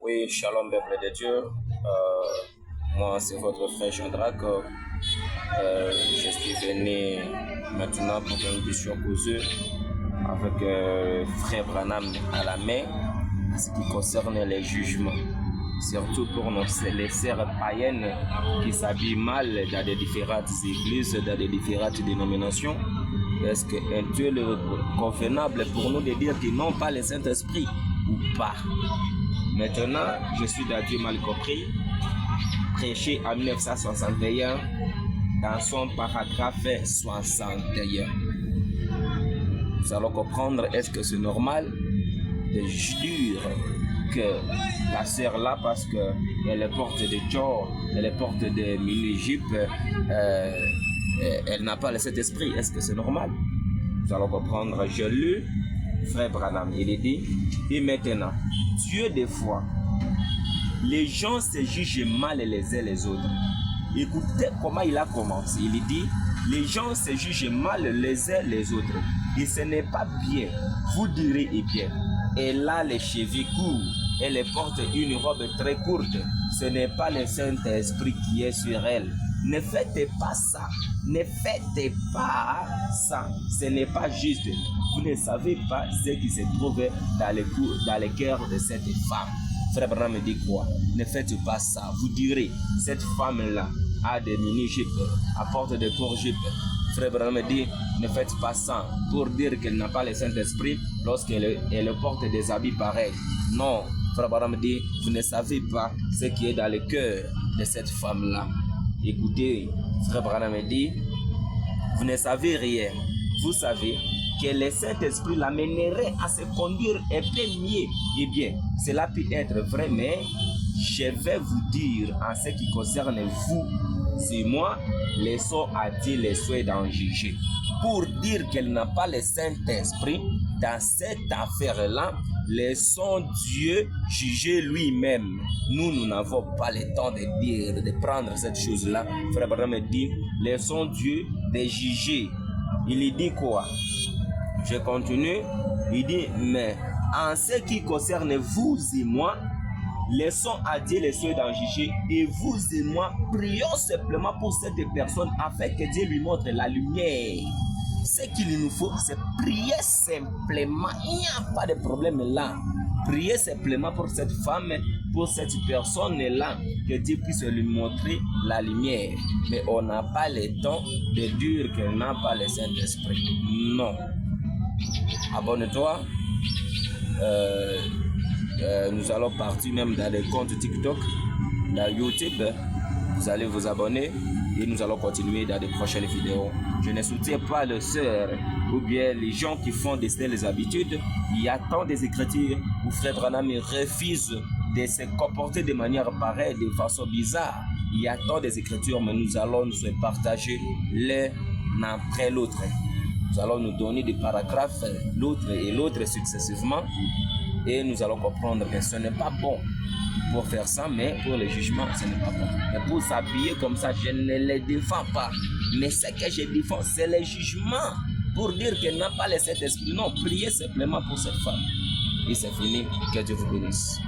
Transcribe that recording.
Oui, shalom, peuple de Dieu. Moi, c'est votre frère Chandrak. Je suis venu maintenant pour que nous puissions causer avec frère Branham à la main en ce qui concerne les jugements. Surtout pour les sœurs païennes qui s'habillent mal dans des différentes églises, dans des différentes dénominations. Est-ce qu'il est convenable pour nous de dire qu'ils n'ont pas le Saint-Esprit ou pas? Maintenant, je suis dans Dieu mal compris, prêché en 1961 dans son paragraphe 61. Nous allons comprendre, est-ce que c'est normal de dire que la sœur là, parce qu'elle porte des jors, elle porte des mini-jupes, elle n'a pas le Saint-Esprit, est-ce que c'est normal? Nous allons comprendre, je lis frère Branham, il est dit, et maintenant, Dieu des fois, les gens se jugent mal les uns les autres. Écoutez comment il a commencé, il dit, les gens se jugent mal les uns les autres, et ce n'est pas bien, vous direz, et bien, elle a les cheveux courts, elle porte une robe très courte, ce n'est pas le Saint-Esprit qui est sur elle. Ne faites pas ça, ne faites pas ça, ce n'est pas juste. Vous ne savez pas ce qui se trouve dans le cœur de cette femme. Frère Branham me dit quoi? Ne faites pas ça. Vous direz, cette femme-là a des mini-jupes, apporte des courts jupes. Frère Branham me dit, ne faites pas ça pour dire qu'elle n'a pas le Saint-Esprit lorsqu'elle porte des habits pareils. Non, Frère Branham me dit, vous ne savez pas ce qui est dans le cœur de cette femme-là. Écoutez, frère Branham me dit, vous ne savez rien. Vous savez que le Saint-Esprit l'amènerait à se conduire un peu mieux. Eh bien, cela peut être vrai, mais je vais vous dire en ce qui concerne vous et moi, laissons à Dieu les souhaits d'en juger. Pour dire qu'elle n'a pas le Saint-Esprit, dans cette affaire-là, laissons Dieu juger lui-même. Nous n'avons pas le temps de dire, de prendre cette chose-là. Frère Branham dit, laissons Dieu de juger. Il dit quoi? Je continue. Il dit, mais en ce qui concerne vous et moi, laissons à Dieu les souhaits d'en juger, et vous et moi, prions simplement pour cette personne afin que Dieu lui montre la lumière. Ce qu'il nous faut, c'est prier simplement. Il n'y a pas de problème là. Priez simplement pour cette femme, pour cette personne-là, que Dieu puisse lui montrer la lumière. Mais on n'a pas le temps de dire qu'elle n'a pas le Saint-Esprit. Non. Abonne-toi. Nous allons partir même dans les comptes TikTok, dans YouTube. Vous allez vous abonner et nous allons continuer dans de prochaines vidéos. Je ne soutiens pas les sœurs ou bien les gens qui font de telles habitudes. Il y a tant des écritures où frère Branham refuse de se comporter de manière pareille, de façon bizarre. Il y a tant des écritures, mais nous allons nous partager l'un après l'autre. Nous allons nous donner des paragraphes, l'autre et l'autre successivement. Et nous allons comprendre que ce n'est pas bon pour faire ça, mais pour le jugement, ce n'est pas bon. Mais pour s'habiller comme ça, je ne les défends pas. Mais ce que je défends, c'est le jugement. Pour dire qu'elle n'a pas le Saint-Esprit. Non, priez simplement pour cette femme. Et c'est fini. Que Dieu vous bénisse.